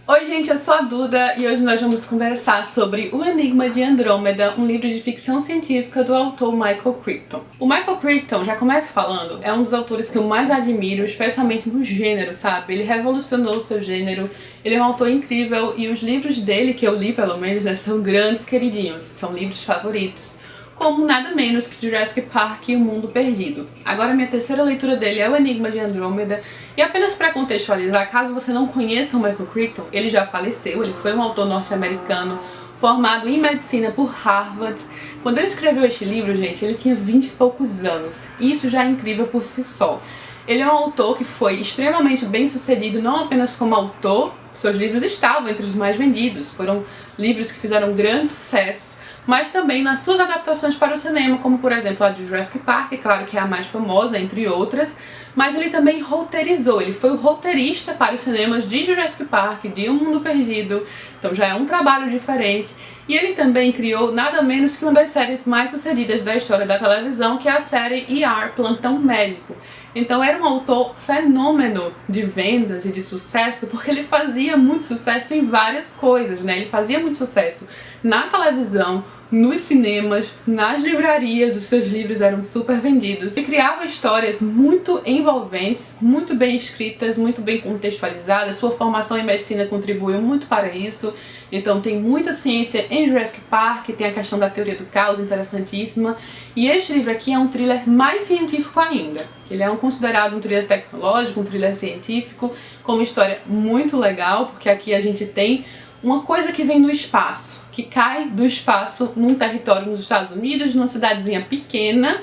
Oi gente, eu sou a Duda e hoje nós vamos conversar sobre O Enigma de Andrômeda, um livro de ficção científica do autor Michael Crichton. O Michael Crichton, já começo falando, é um dos autores que eu mais admiro, especialmente no gênero, sabe? Ele revolucionou o seu gênero, ele é um autor incrível e os livros dele, que eu li pelo menos, né, são grandes queridinhos, são livros favoritos. Como nada menos que Jurassic Park e O Mundo Perdido. Agora minha terceira leitura dele é O Enigma de Andrômeda, e apenas para contextualizar, caso você não conheça o Michael Crichton, ele já faleceu, ele foi um autor norte-americano formado em medicina por Harvard. Quando ele escreveu este livro, gente, ele tinha 20 e poucos anos, e isso já é incrível por si só. Ele é um autor que foi extremamente bem sucedido, não apenas como autor, seus livros estavam entre os mais vendidos, foram livros que fizeram grande sucesso, mas também nas suas adaptações para o cinema, como por exemplo a de Jurassic Park, claro que é a mais famosa, entre outras, mas ele também roteirizou, ele foi o roteirista para os cinemas de Jurassic Park, de O Mundo Perdido, então já é um trabalho diferente. E ele também criou nada menos que uma das séries mais sucedidas da história da televisão, que é a série ER, Plantão Médico. Então era um autor fenômeno de vendas e de sucesso, porque ele fazia muito sucesso em várias coisas, né? Ele fazia muito sucesso na televisão, nos cinemas, nas livrarias, os seus livros eram super vendidos. Ele criava histórias muito envolventes, muito bem escritas, muito bem contextualizadas. Sua formação em medicina contribuiu muito para isso. Então tem muita ciência em Jurassic Park, tem a questão da teoria do caos, interessantíssima. E este livro aqui é um thriller mais científico ainda. Ele é considerado um thriller tecnológico, um thriller científico, com uma história muito legal, porque aqui a gente tem uma coisa que vem do espaço, que cai do espaço num território nos Estados Unidos, numa cidadezinha pequena,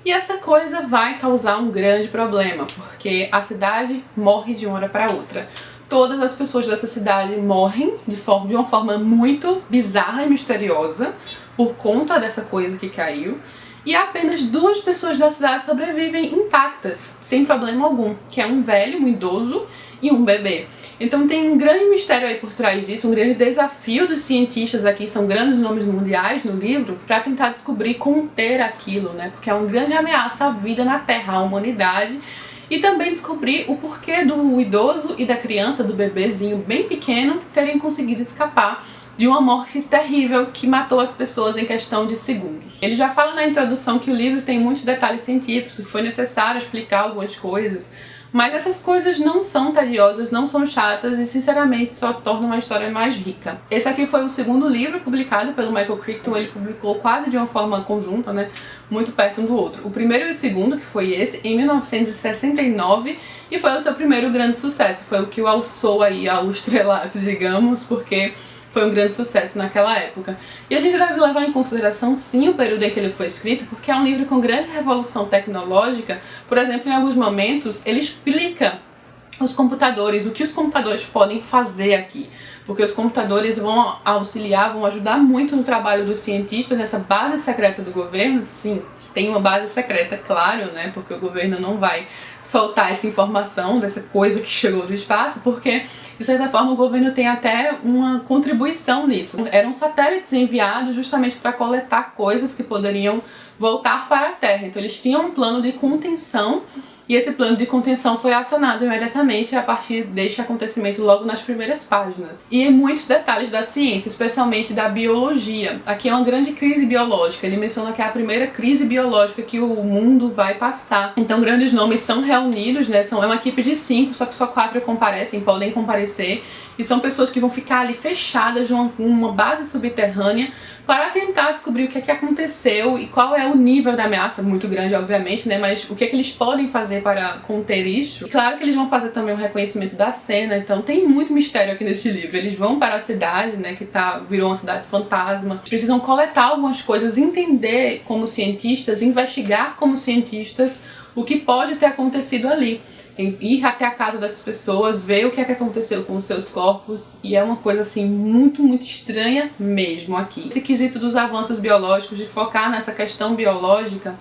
e essa coisa vai causar um grande problema, porque a cidade morre de uma hora para outra. Todas as pessoas dessa cidade morrem de uma forma muito bizarra e misteriosa por conta dessa coisa que caiu, e apenas 2 pessoas da cidade sobrevivem intactas, sem problema algum, que é um velho, um idoso e um bebê. Então tem um grande mistério aí por trás disso, um grande desafio dos cientistas aqui, são grandes nomes mundiais no livro, para tentar descobrir, conter aquilo, né? Porque é uma grande ameaça à vida na Terra, à humanidade, e também descobrir o porquê do idoso e da criança, do bebezinho bem pequeno, terem conseguido escapar de uma morte terrível que matou as pessoas em questão de segundos. Ele já fala na introdução que o livro tem muitos detalhes científicos, que foi necessário explicar algumas coisas, mas essas coisas não são tediosas, não são chatas e sinceramente só tornam a história mais rica. Esse aqui foi o segundo livro publicado pelo Michael Crichton, ele publicou quase de uma forma conjunta, né, muito perto um do outro. O primeiro e o segundo, que foi esse, em 1969, e foi o seu primeiro grande sucesso, foi o que o alçou aí ao estrelato, digamos, porque foi um grande sucesso naquela época. E a gente deve levar em consideração sim o período em que ele foi escrito, porque é um livro com grande revolução tecnológica. Por exemplo, em alguns momentos ele explica os computadores, o que os computadores podem fazer aqui, porque os computadores vão auxiliar, vão ajudar muito no trabalho dos cientistas nessa base secreta do governo. Sim, tem uma base secreta, claro, né, porque o governo não vai soltar essa informação dessa coisa que chegou do espaço, porque de certa forma o governo tem até uma contribuição nisso. Eram satélites enviados justamente para coletar coisas que poderiam voltar para a Terra, então eles tinham um plano de contenção. E esse plano de contenção foi acionado imediatamente a partir deste acontecimento logo nas primeiras páginas. E muitos detalhes da ciência, especialmente da biologia. Aqui é uma grande crise biológica, ele menciona que é a primeira crise biológica que o mundo vai passar. Então grandes nomes são reunidos, né? É uma equipe de 5, só que só 4 comparecem, podem comparecer. E são pessoas que vão ficar ali fechadas numa base subterrânea para tentar descobrir o que é que aconteceu e qual é o nível da ameaça, muito grande obviamente, né, mas o que é que eles podem fazer para conter isso. E claro que eles vão fazer também o reconhecimento da cena, então tem muito mistério aqui nesse livro. Eles vão para a cidade, né, que virou uma cidade fantasma. Eles precisam coletar algumas coisas, entender como cientistas, investigar como cientistas o que pode ter acontecido ali. Ir até a casa dessas pessoas, ver o que é que aconteceu com os seus corpos, e é uma coisa assim muito, muito estranha mesmo aqui. Esse quesito dos avanços biológicos, de focar nessa questão biológica,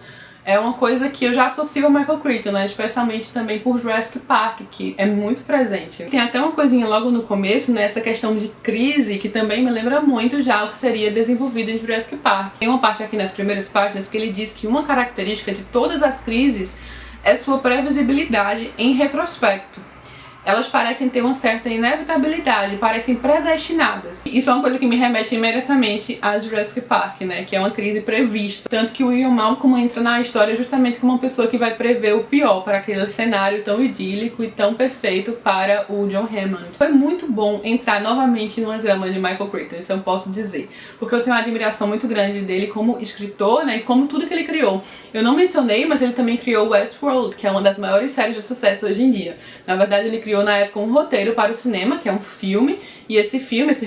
é uma coisa que eu já associo ao Michael Crichton, né? Especialmente também por Jurassic Park, que é muito presente. Tem até uma coisinha logo no começo, né? Essa questão de crise, que também me lembra muito já o que seria desenvolvido em Jurassic Park. Tem uma parte aqui nas primeiras páginas que ele diz que uma característica de todas as crises é sua previsibilidade em retrospecto. elas parecem ter uma certa inevitabilidade, parecem predestinadas. Isso é uma coisa que me remete imediatamente a Jurassic Park, né, que é uma crise prevista. Tanto que o Ian Malcolm entra na história justamente como uma pessoa que vai prever o pior para aquele cenário tão idílico e tão perfeito para o John Hammond. Foi muito bom entrar novamente no drama de Michael Crichton, isso eu posso dizer, porque eu tenho uma admiração muito grande dele como escritor, né, e como tudo que ele criou. Eu não mencionei, mas ele também criou Westworld, que é uma das maiores séries de sucesso hoje em dia. Na verdade, ele criou na época um roteiro para o cinema, que é um filme, e esse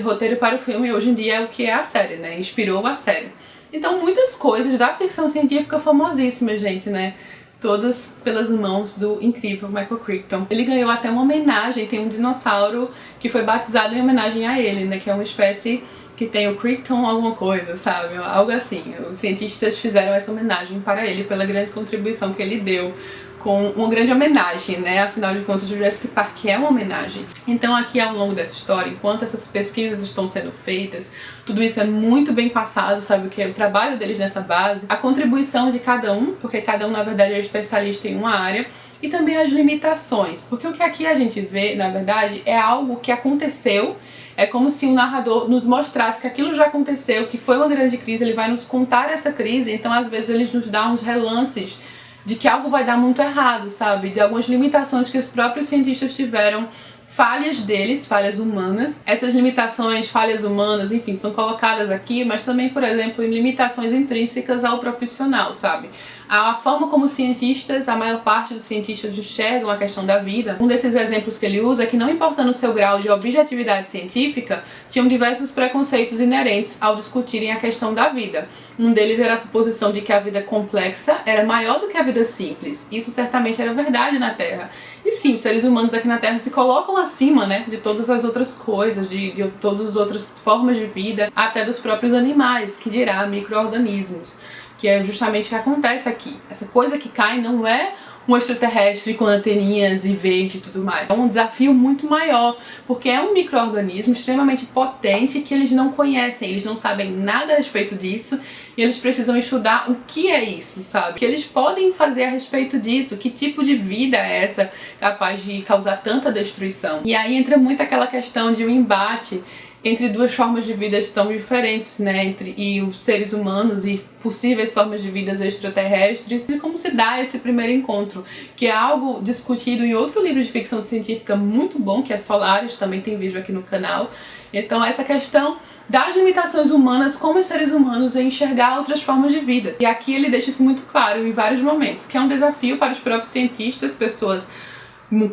roteiro para o filme, hoje em dia é o que é a série, né? Inspirou a série. Então, muitas coisas da ficção científica famosíssimas, gente, né? Todas pelas mãos do incrível Michael Crichton. Ele ganhou até uma homenagem, tem um dinossauro que foi batizado em homenagem a ele, né? Que é uma espécie que tem o Crichton alguma coisa, sabe? Algo assim. Os cientistas fizeram essa homenagem para ele pela grande contribuição que ele deu, com uma grande homenagem, né? Afinal de contas, o Jurassic Park é uma homenagem. Então aqui ao longo dessa história, enquanto essas pesquisas estão sendo feitas, tudo isso é muito bem passado, sabe? O que é o trabalho deles nessa base, a contribuição de cada um, porque cada um na verdade é especialista em uma área, e também as limitações, porque o que aqui a gente vê, na verdade, é algo que aconteceu. É como se o narrador nos mostrasse que aquilo já aconteceu, que foi uma grande crise, ele vai nos contar essa crise, então às vezes ele nos dá uns relances de que algo vai dar muito errado, sabe? De algumas limitações que os próprios cientistas tiveram, falhas deles, falhas humanas. Essas limitações, falhas humanas, enfim, são colocadas aqui, mas também, por exemplo, em limitações intrínsecas ao profissional, sabe? A forma como os cientistas, a maior parte dos cientistas enxergam a questão da vida. Um desses exemplos que ele usa é que, não importando o seu grau de objetividade científica, tinham diversos preconceitos inerentes ao discutirem a questão da vida. Um deles era a suposição de que a vida complexa era maior do que a vida simples. Isso certamente era verdade na Terra. E sim, os seres humanos aqui na Terra se colocam acima, né, de todas as outras coisas, de todas as outras formas de vida, até dos próprios animais, que dirá micro-organismos. Que é justamente o que acontece aqui. Essa coisa que cai não é um extraterrestre com anteninhas e verde e tudo mais. É um desafio muito maior, porque é um micro-organismo extremamente potente que eles não conhecem, eles não sabem nada a respeito disso e eles precisam estudar o que é isso, sabe? O que eles podem fazer a respeito disso, que tipo de vida é essa capaz de causar tanta destruição. E aí entra muito aquela questão de um embate entre duas formas de vida tão diferentes, né, e os seres humanos e possíveis formas de vida extraterrestres, e como se dá esse primeiro encontro, que é algo discutido em outro livro de ficção científica muito bom, que é Solaris, também tem vídeo aqui no canal. Então essa questão das limitações humanas, como os seres humanos em enxergar outras formas de vida. E aqui ele deixa isso muito claro em vários momentos, que é um desafio para os próprios cientistas, pessoas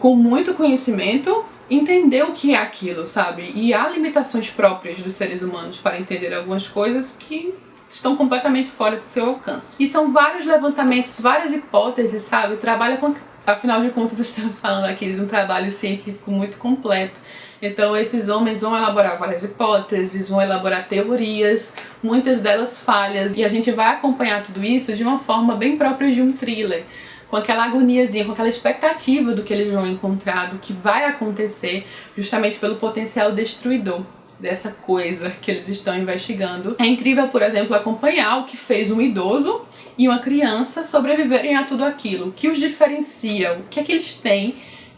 com muito conhecimento, entender o que é aquilo, sabe? E há limitações próprias dos seres humanos para entender algumas coisas que estão completamente fora do seu alcance. E são vários levantamentos, várias hipóteses, sabe? Trabalha com... Afinal de contas, estamos falando aqui de um trabalho científico muito completo. Então esses homens vão elaborar várias hipóteses, vão elaborar teorias, muitas delas falhas, e a gente vai acompanhar tudo isso de uma forma bem própria de um thriller, com aquela agoniazinha, com aquela expectativa do que eles vão encontrar, do que vai acontecer, justamente pelo potencial destruidor dessa coisa que eles estão investigando. É incrível, por exemplo, acompanhar o que fez um idoso e uma criança sobreviverem a tudo aquilo, o que os diferencia, o que é que eles têm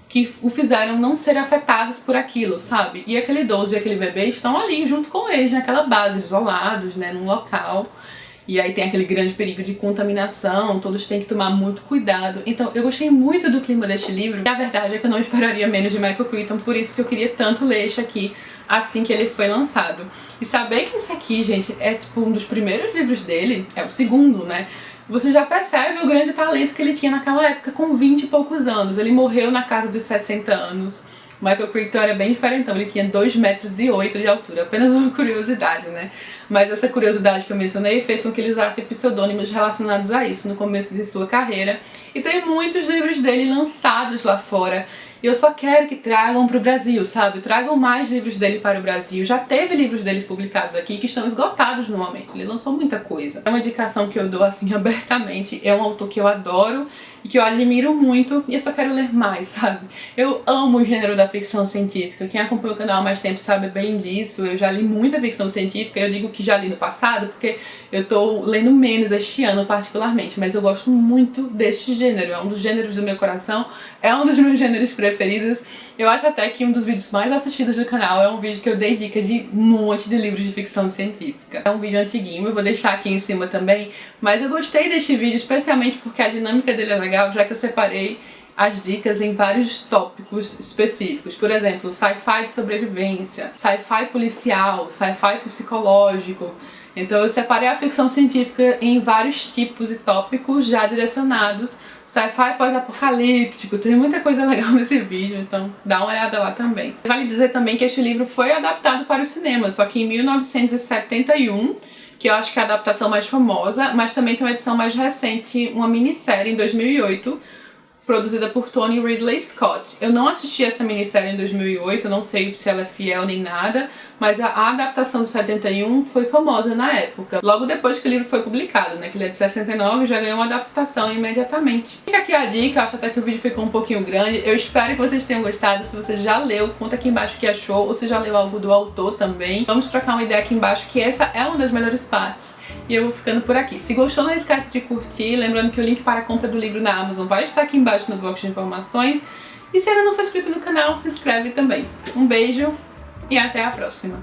que o fizeram não ser afetados por aquilo, sabe? E aquele idoso e aquele bebê estão ali junto com eles, naquela base, isolados, né, num local. E aí tem aquele grande perigo de contaminação, todos têm que tomar muito cuidado. Então eu gostei muito do clima deste livro, e a verdade é que eu não esperaria menos de Michael Crichton, por isso que eu queria tanto ler este aqui assim que ele foi lançado. E saber que esse aqui, gente, é tipo um dos primeiros livros dele, é o segundo, né? Você já percebe o grande talento que ele tinha naquela época, com 20 e poucos anos. Ele morreu na casa dos 60 anos. Michael Crichton era bem diferentão, ele tinha 2,8 metros de altura, apenas uma curiosidade, né? Mas essa curiosidade que eu mencionei fez com que ele usasse pseudônimos relacionados a isso no começo de sua carreira. E tem muitos livros dele lançados lá fora. E eu só quero que tragam para o Brasil, sabe? Tragam mais livros dele para o Brasil. Já teve livros dele publicados aqui que estão esgotados no momento. Ele lançou muita coisa. É uma indicação que eu dou assim abertamente. É um autor que eu adoro e que eu admiro muito, e eu só quero ler mais, sabe? Eu amo o gênero da ficção científica. Quem acompanha o canal há mais tempo sabe bem disso. Eu já li muita ficção científica. Eu digo que já li no passado porque eu tô lendo menos este ano particularmente, mas eu gosto muito deste gênero. É um dos gêneros do meu coração, é um dos meus gêneros preferidos. preferidos. Eu acho até que um dos vídeos mais assistidos do canal é um vídeo que eu dei dica de um monte de livros de ficção científica. É um vídeo antiguinho, eu vou deixar aqui em cima também, mas eu gostei deste vídeo especialmente porque a dinâmica dele é legal, já que eu separei as dicas em vários tópicos específicos. Por exemplo, sci-fi de sobrevivência, sci-fi policial, sci-fi psicológico. Então eu separei a ficção científica em vários tipos e tópicos já direcionados. Sci-fi pós-apocalíptico, tem muita coisa legal nesse vídeo, então dá uma olhada lá também. Vale dizer também que este livro foi adaptado para o cinema, só que em 1971, que eu acho que é a adaptação mais famosa, mas também tem uma edição mais recente, uma minissérie em 2008, produzida por Tony Ridley Scott. Eu não assisti essa minissérie em 2008, eu não sei se ela é fiel nem nada, mas a adaptação de 71 foi famosa na época. Logo depois que o livro foi publicado, né, que ele é de 69, já ganhou uma adaptação imediatamente. Fica aqui a dica, acho até que o vídeo ficou um pouquinho grande. Eu espero que vocês tenham gostado. Se você já leu, conta aqui embaixo o que achou, ou se já leu algo do autor também. Vamos trocar uma ideia aqui embaixo, que essa é uma das melhores partes. E eu vou ficando por aqui. Se gostou, não esquece de curtir. Lembrando que o link para a compra do livro na Amazon vai estar aqui embaixo no box de informações. E se ainda não for inscrito no canal, se inscreve também. Um beijo e até a próxima!